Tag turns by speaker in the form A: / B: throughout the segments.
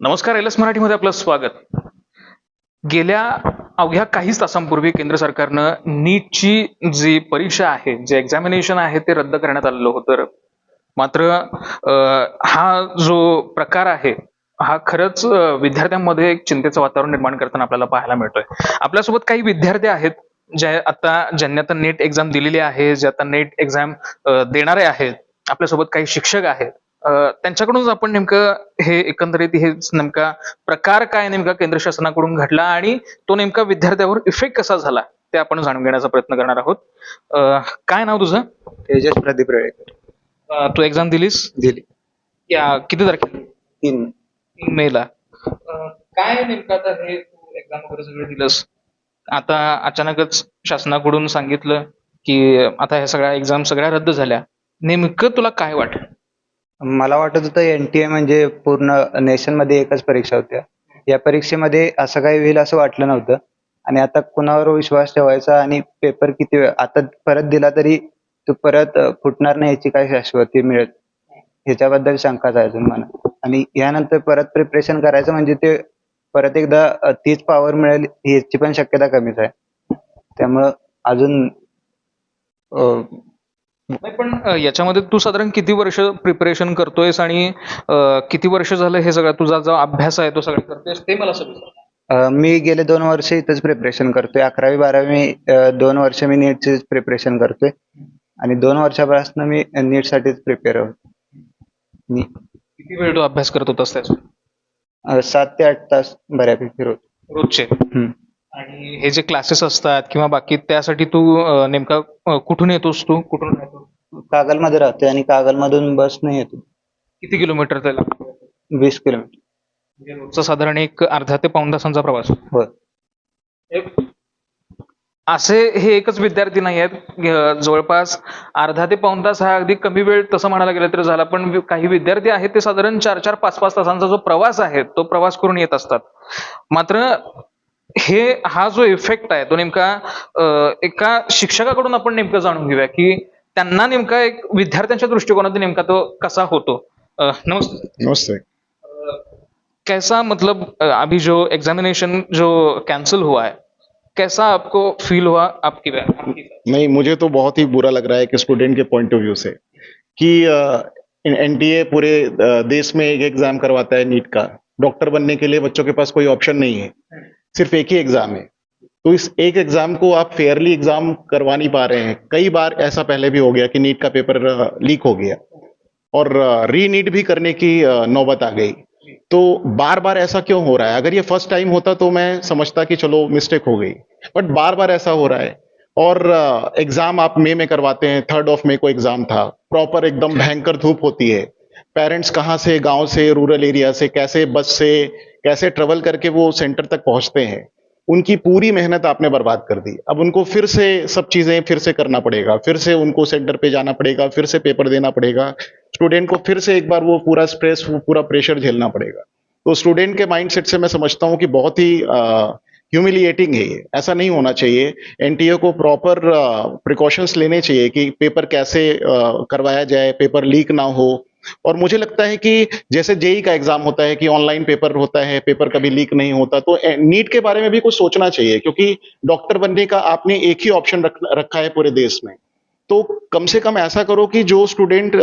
A: नमस्कार. L S मराठीमध्ये आपलं स्वागत. गेल्या अवघ्या काहीच तासांपूर्वी केंद्र सरकारनं नीटची जी परीक्षा आहे, जे एक्झामिनेशन आहे ते रद्द करण्यात आलेलं होतं. मात्र हा जो प्रकार आहे हा खरंच विद्यार्थ्यांमध्ये एक चिंतेचं वातावरण निर्माण करताना आपल्याला पाहायला मिळतोय. आपल्यासोबत काही विद्यार्थी आहेत ज्यांनी आता नेट एक्झाम दिलेली आहे, जे आता नेट एक्झाम देणारे आहेत. आपल्यासोबत काही शिक्षक आहेत. त्यांच्याकडूनच आपण नेमकं हे एकंदरीत हे नेमका प्रकार काय नेमका केंद्र शासनाकडून घडला आणि तो नेमका विद्यार्थ्यावर इफेक्ट कसा झाला ते आपण जाणून घेण्याचा प्रयत्न करणार आहोत. काय नाव तुझं?
B: तेजस प्रदीप रेळेकर.
A: तू एक्झाम दिलीस?
B: दिली
A: किती तारखेला?
B: 3.
A: 3 मेला. काय नेमकं आता हे तू एक्झाम वगैरे सगळं दिलंस, आता अचानकच शासनाकडून सांगितलं की आता ह्या सगळ्या एक्झाम सगळ्या रद्द झाल्या. नेमकं तुला काय वाटलं?
B: मला वाटत होतं NTA म्हणजे पूर्ण नेशन मध्ये एकच परीक्षा होत्या. या परीक्षेमध्ये असं काही होईल असं वाटलं नव्हतं. आणि आता कुणावर विश्वास ठेवायचा आणि पेपर किती वेळ आता परत दिला तरी तो परत फुटणार नाही याची काही शाश्वती मिळत ह्याच्याबद्दल शंकाच आहे अजून मला. आणि यानंतर परत प्रिपरेशन करायचं म्हणजे ते परत एकदा तीच पॉवर मिळेल याची पण शक्यता कमीच आहे. त्यामुळं अजून
A: नाही पण याच्यामध्ये तू साधारण किती वर्ष प्रिपरेशन करतोयस आणि किती वर्ष झालं हे सगळं तुझा जो अभ्यास आहे तो सगळं करतोयस ते मला सगळं सांग.
B: मी गेले 2 वर्ष इथंच प्रिपरेशन करतोय. 11वी-12वी मी 2 वर्ष मी नीटचे प्रिपरेशन करतोय आणि 2 वर्षापासून मी नीट साठीच प्रिपेअर मी
A: किती वेळ तू अभ्यास करत होतास त्याचा
B: 7 ते 8 तास बऱ्यापैकी रोज.
A: रोजचे? आणि हे जे क्लासेस असतात किंवा बाकी त्यासाठी तू नेमका कुठून येतोस? तू कुठून राहतो?
B: कागलमध्ये राहतोय आणि कागलमधून बसने येतो.
A: किती किलोमीटर त्याला?
B: 20 किलोमीटर.
A: म्हणजे रोजचा साधारण एक अर्धा ते पाऊण तासांचा प्रवास.
B: होय.
A: असे हे एकच विद्यार्थी नाही आहेत. जवळपास अर्धा ते पाऊण तास हा अगदी कमी वेळ तसं म्हणायला गेलं तर झाला, पण काही विद्यार्थी आहेत ते साधारण 4-4, 5-5 तासांचा जो प्रवास आहे तो प्रवास करून येत असतात. मात्र हा जो इफेक्ट आहे तो नेमका एका शिक्षकाकडून आपण नेमकं जाणून घेऊया की त्यांना नेमका एक विद्यार्थ्यांच्या दृष्टिकोनातून नेमका तो कसा होतो. नमस्ते.
C: नमस्ते।
A: कैसा मतलब अभी जो एग्जामिनेशन जो कैंसिल हुआ है, कैसा आपको फील हुआ? आपकी
C: नहीं, मुझे तो बहुत ही बुरा लग रहा है कि स्टूडेंट के पॉइंट ऑफ व्यू से कि एनटीए पूरे देश में एक एग्जाम करवाता है नीट का। डॉक्टर बनने के लिए बच्चों के पास कोई ऑप्शन नहीं है, सिर्फ एक ही एग्जाम है। तो इस एक एग्जाम को आप फेयरली एग्जाम करवा नहीं पा रहे हैं। कई बार ऐसा पहले भी हो गया कि नीट का पेपर लीक हो गया और री नीट भी करने की नौबत आ गई। तो बार बार ऐसा क्यों हो रहा है? अगर ये फर्स्ट टाइम होता तो मैं समझता कि चलो मिस्टेक हो गई, बट बार बार ऐसा हो रहा है। और एग्जाम आप मई में करवाते हैं, 3rd ऑफ मई को एग्जाम था, प्रॉपर एकदम भयंकर धूप होती है। पेरेंट्स कहाँ से, गांव से, रूरल एरिया से, कैसे बस से, कैसे ट्रेवल करके वो सेंटर तक पहुंचते हैं। उनकी पूरी मेहनत आपने बर्बाद कर दी। अब उनको फिर से सब चीजें फिर से करना पड़ेगा, फिर से उनको सेंटर पे जाना पड़ेगा, फिर से पेपर देना पड़ेगा। स्टूडेंट को फिर से एक बार वो पूरा स्ट्रेस, वो पूरा प्रेशर झेलना पड़ेगा। तो स्टूडेंट के माइंडसेट से मैं समझता हूँ कि बहुत ही ह्यूमिलिएटिंग है ये। ऐसा नहीं होना चाहिए। एनटीए को प्रॉपर प्रिकॉशंस लेने चाहिए कि पेपर कैसे करवाया जाए, पेपर लीक ना हो। और मुझे लगता है कि जैसे जेई का एग्जाम होता है कि ऑनलाइन पेपर होता है, पेपर कभी लीक नहीं होता, तो नीट के बारे में भी कुछ सोचना चाहिए, क्योंकि डॉक्टर बनने का आपने एक ही ऑप्शन रखा है पूरे देश में। तो कम से कम ऐसा करो कि जो स्टूडेंट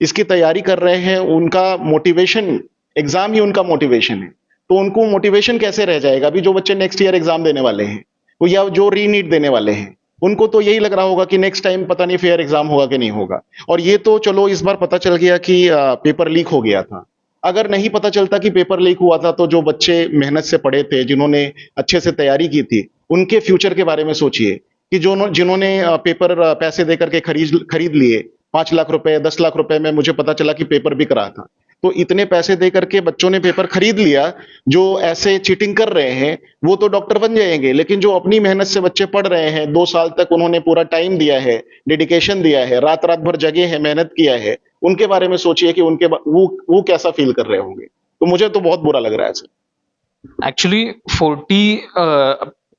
C: इसकी तैयारी कर रहे हैं उनका मोटिवेशन, एग्जाम ही उनका मोटिवेशन है, तो उनको मोटिवेशन कैसे रह जाएगा? अभी जो बच्चे नेक्स्ट ईयर एग्जाम देने वाले हैं वो या जो री नीट देने वाले हैं उनको तो यही लग रहा होगा कि नेक्स्ट टाइम पता नहीं फेयर एग्जाम होगा कि नहीं होगा। और ये तो चलो इस बार पता चल गया कि पेपर लीक हो गया था। अगर नहीं पता चलता कि पेपर लीक हुआ था तो जो बच्चे मेहनत से पढ़े थे, जिन्होंने अच्छे से तैयारी की थी, उनके फ्यूचर के बारे में सोचिए कि जो जिन्होंने पेपर पैसे देकर के खरीद लिए, 5 लाख रुपए, 10 लाख रुपए में मुझे पता चला कि पेपर बिक रहा था। तो इतने पैसे दे करके बच्चों ने पेपर खरीद लिया। जो ऐसे चीटिंग कर रहे हैं वो तो डॉक्टर बन जाएंगे, लेकिन जो अपनी मेहनत से बच्चे पढ़ रहे हैं, 2 साल तक उन्होंने पूरा टाइम दिया है, डेडिकेशन दिया है, रात रात भर जगे हैं, मेहनत किया है, उनके बारे में सोचिए कि वो कैसा फील कर रहे होंगे। तो मुझे तो बहुत बुरा लग रहा है सर।
A: ऍक्च्युली 40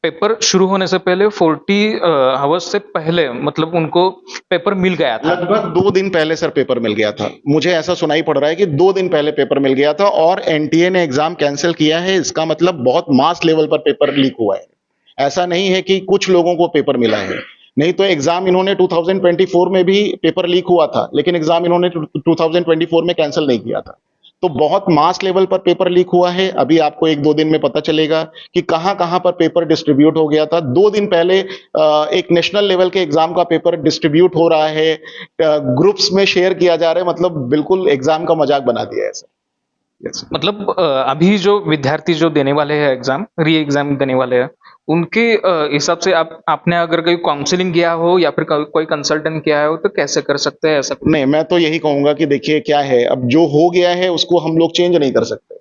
A: पेपर शुरू होने से पहले 40 आवर्स से पहले मतलब उनको पेपर मिल गया था।
C: लगभग 2 दिन पहले सर पेपर मिल गया था। मुझे ऐसा सुनाई पड़ रहा है कि 2 दिन पहले पेपर मिल गया था और एनटीए ने एग्जाम कैंसिल किया है। इसका मतलब बहुत मास लेवल पर पेपर लीक हुआ है। ऐसा नहीं है कि कुछ लोगों को पेपर मिला है। नहीं तो एग्जाम इन्होंने 2024 में भी पेपर लीक हुआ था, लेकिन एग्जाम इन्होंने 2024 में कैंसिल नहीं किया था। तो बहुत मास लेवल पर पेपर लीक हुआ है। अभी आपको 1-2 दिन में पता चलेगा कि कहां कहां पर पेपर डिस्ट्रीब्यूट हो गया था। 2 दिन पहले एक नेशनल लेवल के एग्जाम का पेपर डिस्ट्रीब्यूट हो रहा है, ग्रुप्स में शेयर किया जा रहा है, मतलब बिल्कुल एग्जाम का मजाक बना दिया है सर। यस।
A: मतलब अभी जो विद्यार्थी जो देने वाले हैं एग्जाम, री एग्जाम देने वाले हैं, उनके हिसाब से आपने अगर कोई काउंसलिंग किया हो या फिर कोई कंसल्टेंट किया हो तो कैसे कर सकते हैं ऐसा कुछ?
C: नहीं, मैं तो यही कहूंगा कि देखिए क्या है, अब जो हो गया है उसको हम लोग चेंज नहीं कर सकते।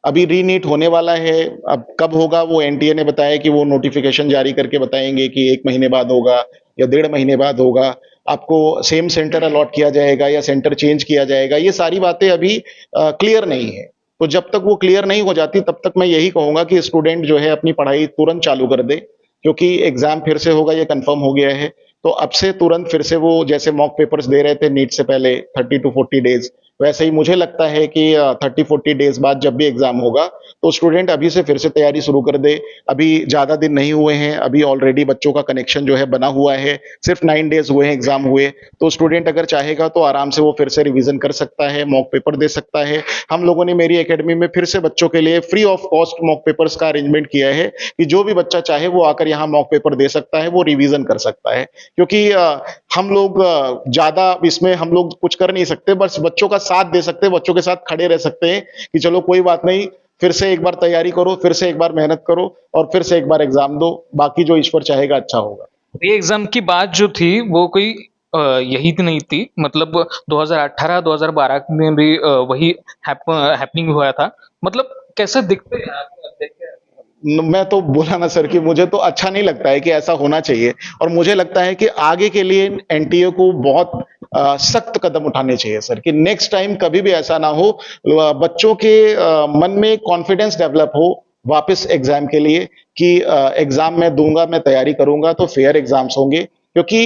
C: अभी रीनीट होने वाला है, अब कब होगा वो एनटीए ने बताया कि वो नोटिफिकेशन जारी करके बताएंगे कि 1 महीने बाद होगा या 1.5 महीने बाद होगा। आपको सेम सेंटर अलॉट किया जाएगा या सेंटर चेंज किया जाएगा, ये सारी बातें अभी क्लियर नहीं है। तो जब तक वो क्लियर नहीं हो जाती तब तक मैं यही कहूंगा कि स्टूडेंट जो है अपनी पढ़ाई तुरंत चालू कर दे, क्योंकि एग्जाम फिर से होगा ये कंफर्म हो गया है। तो अब से तुरंत फिर से वो जैसे मॉक पेपर्स दे रहे थे नीट से पहले 30 to 40 डेज, वैसे ही मुझे लगता है कि 30-40 डेज बाद जब भी एग्जाम होगा तो स्टूडेंट अभी से फिर से तैयारी शुरू कर दे। अभी ज्यादा दिन नहीं हुए हैं, अभी ऑलरेडी बच्चों का कनेक्शन जो है बना हुआ है, सिर्फ 9 डेज हुए हैं एग्जाम हुए। तो स्टूडेंट अगर चाहेगा तो आराम से वो फिर से रिवीजन कर सकता है, मॉक पेपर दे सकता है। हम लोगों ने मेरी एकेडमी में फिर से बच्चों के लिए free of cost mock papers का अरेंजमेंट किया है कि जो भी बच्चा चाहे वो आकर यहाँ मॉक पेपर दे सकता है, वो रिवीजन कर सकता है। क्योंकि हम लोग ज्यादा इसमें हम लोग कुछ कर नहीं सकते, बस बच्चों का साथ दे सकते हैं, बच्चों के साथ खड़े रह सकते हैं कि चलो कोई बात नहीं, फिर से एक बार तैयारी करो, फिर से एक बार मेहनत करो और फिर से एक बार एग्जाम दो, बाकी जो ईश्वर चाहेगा अच्छा होगा।
A: री एग्जाम की बात जो थी वो कोई यही तो नहीं थी, मतलब 2018-2012 में भी वही हैपनिंग हुआ था। मतलब कैसे दिखते हैं आप देख
C: मैं तो बोला ना सर कि मुझे तो अच्छा नहीं लगता है कि ऐसा होना चाहिए, और मुझे लगता है कि आगे के लिए एनटीए को बहुत सख्त कदम उठाने चाहिए सर, कि नेक्स्ट टाइम कभी भी ऐसा ना हो। बच्चों के मन में कॉन्फिडेंस डेवलप हो वापस एग्जाम के लिए कि एग्जाम मैं दूंगा, मैं तैयारी करूंगा तो फेयर एग्जाम्स होंगे। क्योंकि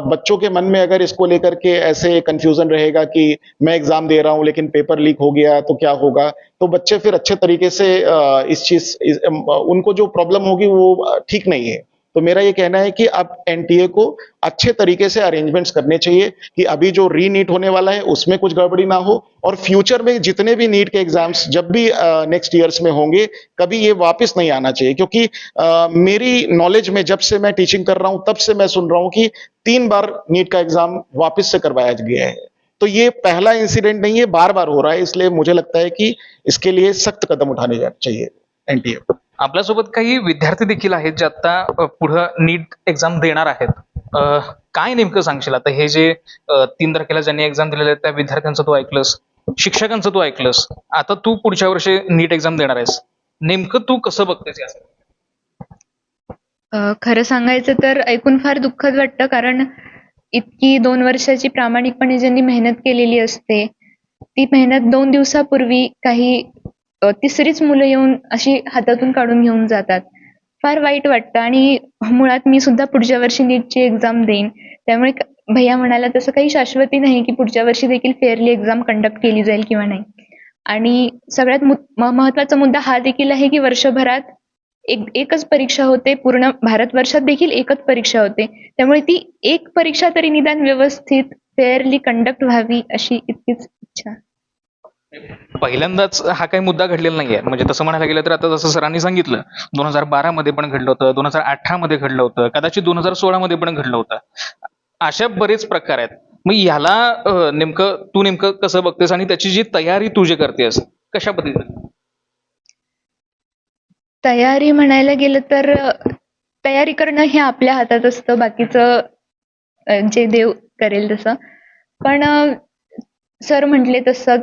C: बच्चों के मन में अगर इसको लेकर के ऐसे कंफ्यूजन रहेगा कि मैं एग्जाम दे रहा हूं लेकिन पेपर लीक हो गया तो क्या होगा, तो बच्चे फिर अच्छे तरीके से उनको जो प्रॉब्लम होगी वो ठीक नहीं है। तो मेरा ये कहना है कि अब एनटीए को अच्छे तरीके से अरेंजमेंट्स करने चाहिए कि अभी जो री नीट होने वाला है उसमें कुछ गड़बड़ी ना हो, और फ्यूचर में जितने भी नीट के एग्जाम्स जब भी नेक्स्ट ईयर्स में होंगे कभी ये वापस नहीं आना चाहिए। क्योंकि मेरी नॉलेज में जब से मैं टीचिंग कर रहा हूं तब से मैं सुन रहा हूं कि 3 बार नीट का एग्जाम वापस से करवाया गया है। तो ये पहला इंसिडेंट नहीं है, बार बार हो रहा है, इसलिए मुझे लगता है कि इसके लिए सख्त कदम उठाने चाहिए एनटीए को।
A: आपल्यासोबत काही विद्यार्थी देखील आहेत जे आता पुढं नीट एक्झाम देणार आहेत. काय नेमकं सांगशील आता हे जे 3 तारखेला ज्यांनी एक्झाम दिलेल्या आहेत त्या विद्यार्थ्यांचं तू ऐकलंस, शिक्षकांचं तू ऐकलंस, आता तू पुढच्या वर्षी नीट एक्झाम देणार आहेस, नेमकं तू कसं बघतेस यासाठी?
D: खरं सांगायचं तर ऐकून फार दुःखद वाटतं, कारण इतकी 2 वर्षाची प्रामाणिकपणे ज्यांनी मेहनत केलेली असते, ती मेहनत 2 दिवसापूर्वी काही तिसरीच मुलं येऊन अशी हातातून काढून घेऊन जातात. फार वाईट वाटतं आणि मुळात मी सुद्धा पुढच्या वर्षी नीटची एक्झाम देईन. त्यामुळे भैया म्हणाला तसं काही शाश्वती नाही की पुढच्या वर्षी देखील फेअरली एक्झाम कंडक्ट केली जाईल किंवा नाही. आणि सगळ्यात महत्त्वाचा मुद्दा हा देखील आहे की वर्षभरात एकच परीक्षा होते, पूर्ण भारतवर्षात देखील एकच परीक्षा होते. त्यामुळे ती एक परीक्षा तरी निदान व्यवस्थित फेअरली कंडक्ट व्हावी अशी इतकीच इच्छा.
A: पहिल्यांदाच हा काही मुद्दा घडलेला नाहीये. म्हणजे तसं म्हणायला गेलं तर आता जसं सरांनी सांगितलं 2012 मध्ये पण घडलं होतं, 2018 मध्ये घडलं होतं, कदाचित 2016 मध्ये पण घडलं होतं. अशा बरेच प्रकार आहेत. मग ह्याला नेमकं कसं बघतेस आणि त्याची जी तयारी तू जे करतेस कशा पद्धतीने?
D: तयारी म्हणायला गेलं तर तयारी करणं हे आपल्या हातात असतं, बाकीचं जे देव करेल तसं. पण सर म्हटले तसं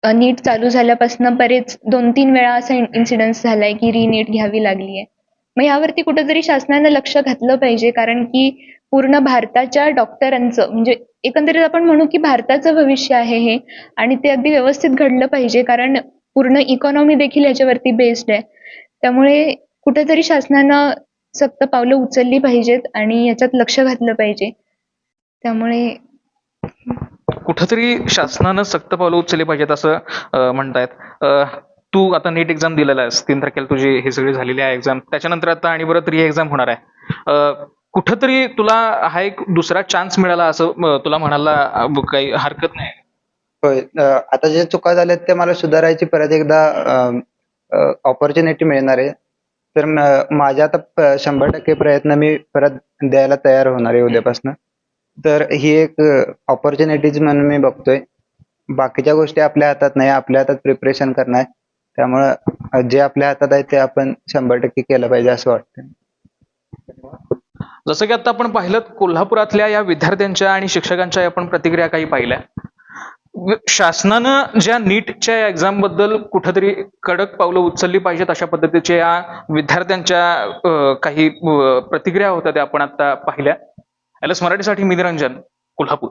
D: नीट चालू झाल्यापासून बरेच 2-3 वेळा असा इन्सिडन्स झालाय की रीनीट घ्यावी लागली आहे. मग यावरती कुठेतरी शासनानं लक्ष घातलं पाहिजे, कारण की पूर्ण भारताच्या डॉक्टरांचं म्हणजे एकंदरीत आपण म्हणू की भारताचं भविष्य आहे हे, आणि ते अगदी व्यवस्थित घडलं पाहिजे, कारण पूर्ण इकॉनॉमी देखील याच्यावरती बेस्ड आहे. त्यामुळे कुठेतरी शासनानं सक्त पावलं उचलली पाहिजेत आणि याच्यात लक्ष घातलं पाहिजे. त्यामुळे
A: कुठंतरी शासनानं सक्त पावलं उचलली पाहिजेत असं म्हणतायत. तू आता नीट एक्झाम दिलेला आहेस, 3 तारखेला तुझी हे सगळी झालेली आहे एक्झाम, त्याच्यानंतर आता आणि परत री एक्झाम होणार आहे. कुठंतरी तुला हा एक दुसरा चान्स मिळाला असं तुला म्हणायला काही हरकत नाही.
B: होय. आता जे चुका झाल्यात ते मला सुधारायची परत एकदा ऑपॉर्च्युनिटी मिळणार आहे. तर माझ्या आता 100% प्रयत्न मी परत द्यायला तयार होणार आहे उद्यापासून. तर ही एक ऑपॉर्च्युनिटीज म्हणून मी बघतोय. बाकीच्या गोष्टी आपल्या हातात नाही, आपल्या हातात प्रिपरेशन करणं आहे. त्यामुळं जे आपल्या हातात आहे ते आपण 100% केलं पाहिजे असं वाटतं.
A: जसं की आता आपण पाहिलं कोल्हापुरातल्या या विद्यार्थ्यांच्या आणि शिक्षकांच्या आपण प्रतिक्रिया काही पाहिल्या. शासनानं ज्या नीटच्या एक्झाम बद्दल कुठंतरी कडक पावलं उचलली पाहिजेत अशा पद्धतीच्या या विद्यार्थ्यांच्या काही प्रतिक्रिया होत्या त्या आपण आता पाहिल्या. LS मराठीसाठी मी निरंजन, कोल्हापूर.